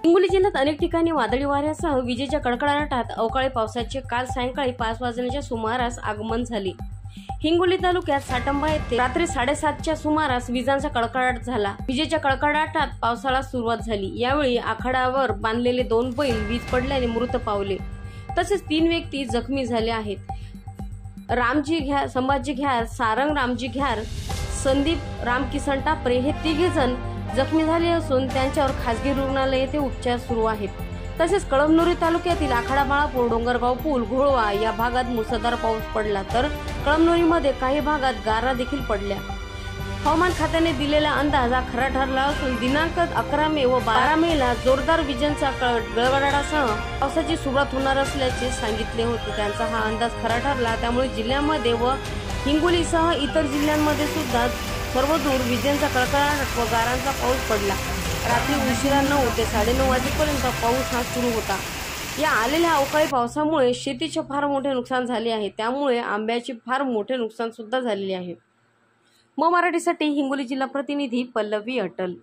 हिंगोली जिल्ह्यात अनेक ठिकाणी वादळी वाऱ्यासह विजेच्या कडकडाटात अवकाळी पावसाचे काल सायंकाळी 5 वाजण्याच्या सुमारास आगमन झाले। हिंगोली तालुक्यात साटंबा येथे रात्री 7:30च्या सुमारास विजांचा कडकडाट झाला। विजेच्या कडकडाटात पावसाला सुरुवात झाली। यावेळी आखाडावर बांधलेले 2 बैल वीज पडल्याने मृत पावले, तसेच 3 व्यक्ती जखमी झाले आहेत। रामजी घ्यार, संभाजी घ्यार, सारंग रामजी घ्यार, संदीप रामकिसन टापरे हे 3 जण जखमी झाले असून त्यांच्यावर खासगी रुग्णालय येथे उपचार सुरू आहेत। तसेच कळमनुरी तालुक्यातील आखाडा, बाळापूर, डोंगरगाव पूल, घोळवा या भागात मुसळधार पाऊस पडला, तर कळमनुरीमध्ये काही भागात गारा देखील पडल्या। हवामान खात्याने दिलेला अंदाज हा खरा ठरला असून दिनांक 11 मे व 12 मेला जोरदार विजांचा गडगडाटासह पावसाची सुरुवात होणार असल्याचे सांगितले होते। त्यांचा हा अंदाज खरा ठरला, त्यामुळे जिल्ह्यामध्ये व हिंगोलीसह इतर जिल्ह्यांमध्ये सुद्धा सर्वदूर विजेंचा कडकडाट व गारांचा पाऊस पडला। रात्री उशिरा 9 ते 9:30 वाजेपर्यंत पाऊस हा सुरू होता। या आलेल्या अवकाळी पावसामुळे शेतीचे फार मोठे नुकसान झाले आहे, त्यामुळे आंब्याचे फार मोठे नुकसान सुद्धा झालेले आहे। मराठीसाठी हिंगोली जिल्हा प्रतिनिधी पल्लवी अटल।